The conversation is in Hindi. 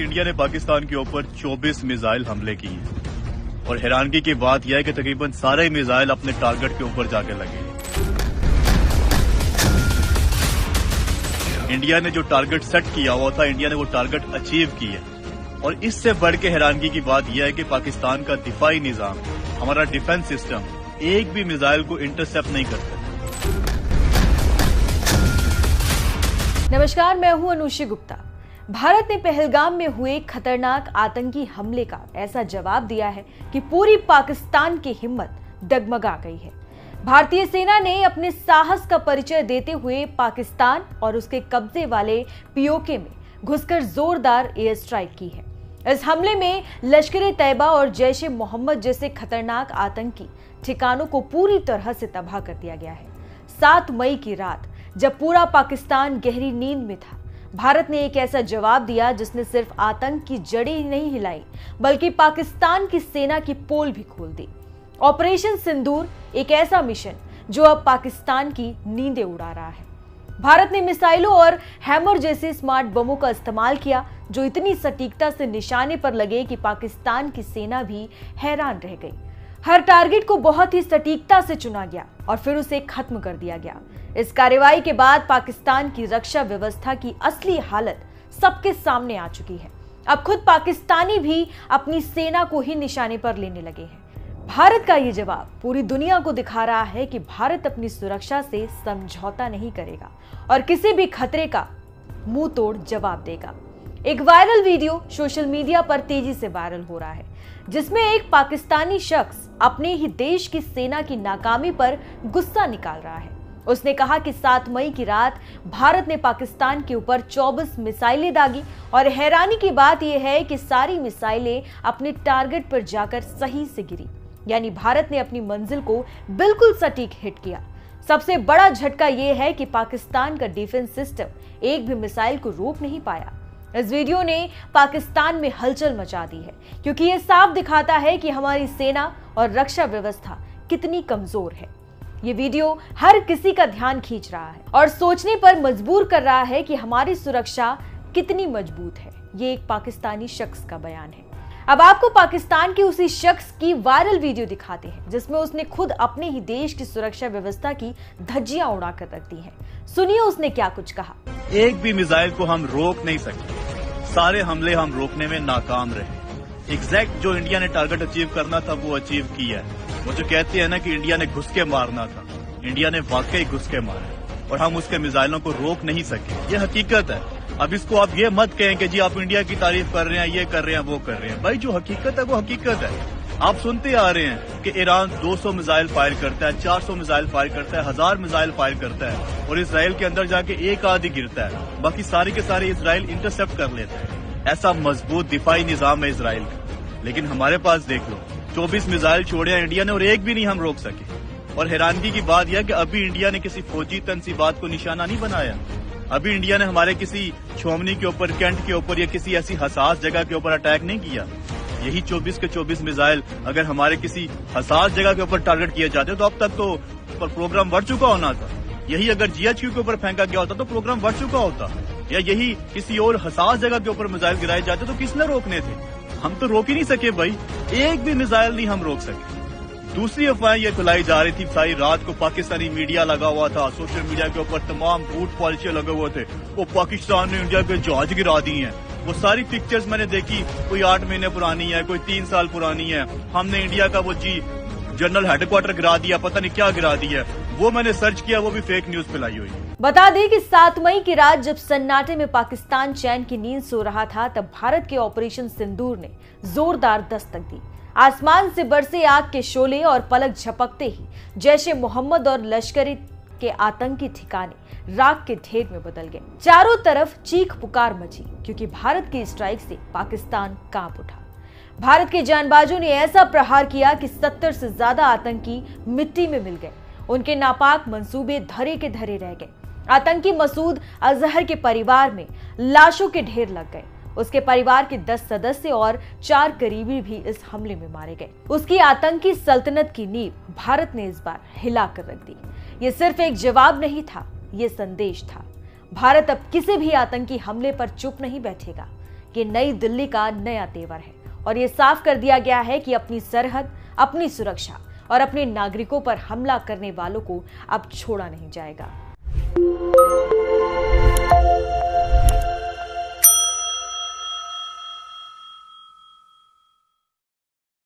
वक्त इंडिया ने पाकिस्तान के ऊपर 24 मिसाइल हमले किए और हैरानगी की बात यह है कि तकरीबन सारे मिसाइल अपने टारगेट के ऊपर जाके लगे। इंडिया ने जो टारगेट सेट किया हुआ था, इंडिया ने वो टारगेट अचीव किया। और इससे बढ़ के हैरानगी की बात यह है कि पाकिस्तान का दिफाई निजाम, हमारा डिफेंस सिस्टम एक भी मिसाइल को इंटरसेप्ट नहीं करता। नमस्कार, मैं हूं अनुषी गुप्ता। भारत ने पहलगाम में हुए खतरनाक आतंकी हमले का ऐसा जवाब दिया है कि पूरी पाकिस्तान की हिम्मत डगमगा गई है। भारतीय सेना ने अपने साहस का परिचय देते हुए पाकिस्तान और उसके कब्जे वाले पीओके में घुसकर जोरदार एयर स्ट्राइक की है। इस हमले में लश्कर-ए-तैयबा और जैश-ए-मोहम्मद जैसे खतरनाक आतंकी ठिकानों को पूरी तरह से तबाह कर दिया गया है। 7 मई की रात जब पूरा पाकिस्तान गहरी नींद में था, भारत ने एक ऐसा जवाब दिया जिसने सिर्फ आतंक की जड़ें ही नहीं हिलाई, बल्कि पाकिस्तान की सेना की पोल भी खोल दी। ऑपरेशन सिंदूर एक ऐसा मिशन जो अब पाकिस्तान की नींदें उड़ा रहा है। भारत ने मिसाइलों और हैमर जैसे स्मार्ट बमों का इस्तेमाल किया जो इतनी सटीकता से निशाने पर लगे कि पाकिस्तान की सेना भी हैरान रह गई। हर टारगेट को बहुत ही सटीकता से चुना गया और फिर उसे खत्म कर दिया गया। इस कार्रवाई के बाद पाकिस्तान की रक्षा व्यवस्था की असली हालत सबके सामने आ चुकी है। अब खुद पाकिस्तानी भी अपनी सेना को ही निशाने पर लेने लगे हैं। भारत का ये जवाब पूरी दुनिया को दिखा रहा है कि भारत अपनी सुरक्षा से समझौता नहीं करेगा और किसी भी खतरे का मुंह तोड़ जवाब देगा। एक वायरल वीडियो सोशल मीडिया पर तेजी से वायरल हो रहा है, जिसमें एक पाकिस्तानी शख्स अपने ही देश की सेना की नाकामी पर गुस्सा निकाल रहा है। उसने कहा कि 7 मई की रात भारत ने पाकिस्तान के ऊपर 24 मिसाइलें दागी और हैरानी की बात यह है कि सारी मिसाइलें अपने टारगेट पर जाकर सही से गिरी, यानी भारत ने अपनी मंजिल को बिल्कुल सटीक हिट किया। सबसे बड़ा झटका यह है कि पाकिस्तान का डिफेंस सिस्टम एक भी मिसाइल को रोक नहीं पाया। इस वीडियो ने पाकिस्तान में हलचल मचा दी है, क्योंकि यह साफ दिखाता है कि हमारी सेना और रक्षा व्यवस्था कितनी कमजोर है। ये वीडियो हर किसी का ध्यान खींच रहा है और सोचने पर मजबूर कर रहा है कि हमारी सुरक्षा कितनी मजबूत है। ये एक पाकिस्तानी शख्स का बयान है। अब आपको पाकिस्तान के उसी शख्स की वायरल वीडियो दिखाते हैं, जिसमें उसने खुद अपने ही देश की सुरक्षा व्यवस्था की धज्जियां उड़ाकर रख दी हैं। सुनिए उसने क्या कुछ कहा। एक भी मिसाइल को हम रोक नहीं सकते, सारे हमले हम रोकने में नाकाम रहे। एग्जैक्ट जो इंडिया ने टारगेट अचीव करना था वो अचीव किया है। वो जो कहते हैं ना कि इंडिया ने घुस के मारना था, इंडिया ने वाकई घुस के मारा और हम उसके मिसाइलों को रोक नहीं सके। ये हकीकत है। अब इसको आप ये मत कहें कि जी आप इंडिया की तारीफ कर रहे हैं, ये कर रहे हैं, वो कर रहे हैं। भाई जो हकीकत है वो हकीकत है। आप सुनते आ रहे हैं कि ईरान 200 मिसाइल फायर करता है, 400 मिसाइल फायर करता है, 1000 मिसाइल फायर करता है और इसराइल के अंदर जाके एक आधी गिरता है, बाकी सारे के सारे इसराइल इंटरसेप्ट कर लेता है। ऐसा मजबूत दिफाई निजाम है इसराइल का। लेकिन हमारे पास देख लो, 24 मिसाइल छोड़े इंडिया ने और एक भी नहीं हम रोक सके। और हैरानगी की बात यह कि अभी इंडिया ने किसी फौजी तनसीबात को निशाना नहीं बनाया। अभी इंडिया ने हमारे किसी छोमनी के ऊपर, कैंट के ऊपर या किसी ऐसी हसास जगह के ऊपर अटैक नहीं किया। यही 24 के 24 मिसाइल अगर हमारे किसी हसास जगह के ऊपर टारगेट किए जाते तो अब तक तो प्रोग्राम बढ़ चुका होना था। यही अगर GHQ के ऊपर फेंका गया होता तो प्रोग्राम बढ़ चुका होता। या यही किसी और हसास जगह के ऊपर मिसाइल गिराए जाते तो किसने रोकने थे? हम तो रोक ही नहीं सके भाई, एक भी मिसाइल नहीं हम रोक सके। दूसरी अफवाहें ये फैलाई जा रही थी सारी रात को, पाकिस्तानी मीडिया लगा हुआ था, सोशल मीडिया के ऊपर तमाम झूठ पॉलिसियां लगे हुए थे। वो पाकिस्तान ने इंडिया के जहाज गिरा दी हैं। वो सारी पिक्चर्स मैंने देखी, कोई 8 महीने पुरानी है, कोई 3 साल पुरानी है। हमने इंडिया का वो जनरल हेडक्वार्टर गिरा दिया, पता नहीं क्या गिरा दिया। वो मैंने सर्च किया, वो भी फेक न्यूज फैलाई हुई। बता दें कि 7 मई की रात जब सन्नाटे में पाकिस्तान चैन की नींद सो रहा था, तब भारत के ऑपरेशन सिंदूर ने जोरदार दस्तक दी। आसमान से बरसे आग के शोले और पलक झपकते ही जैश-ए-मोहम्मद और लश्कर के आतंकी ठिकाने राख के ढेर में बदल गए। चारों तरफ चीख पुकार मची, क्योंकि भारत की स्ट्राइक से पाकिस्तान कांप उठा। भारत के जानबाजों ने ऐसा प्रहार किया कि 70 से ज्यादा आतंकी मिट्टी में मिल गए। उनके नापाक मंसूबे धरे के धरे रह गए। आतंकी मसूद अजहर के परिवार में लाशों के ढेर लग गए। उसके परिवार के 10 सदस्य और 4 करीबी भी इस हमले में मारे गए। उसकी आतंकी सल्तनत की नींव भारत ने इस बार हिलाकर रख दी। ये सिर्फ एक जवाब नहीं था, ये संदेश था। भारत अब किसी भी आतंकी हमले पर चुप नहीं बैठेगा। कि नई दिल्ली का नया तेवर है और ये साफ कर दिया गया है कि अपनी सरहद, अपनी सुरक्षा और अपने नागरिकों पर हमला करने वालों को अब छोड़ा नहीं जाएगा।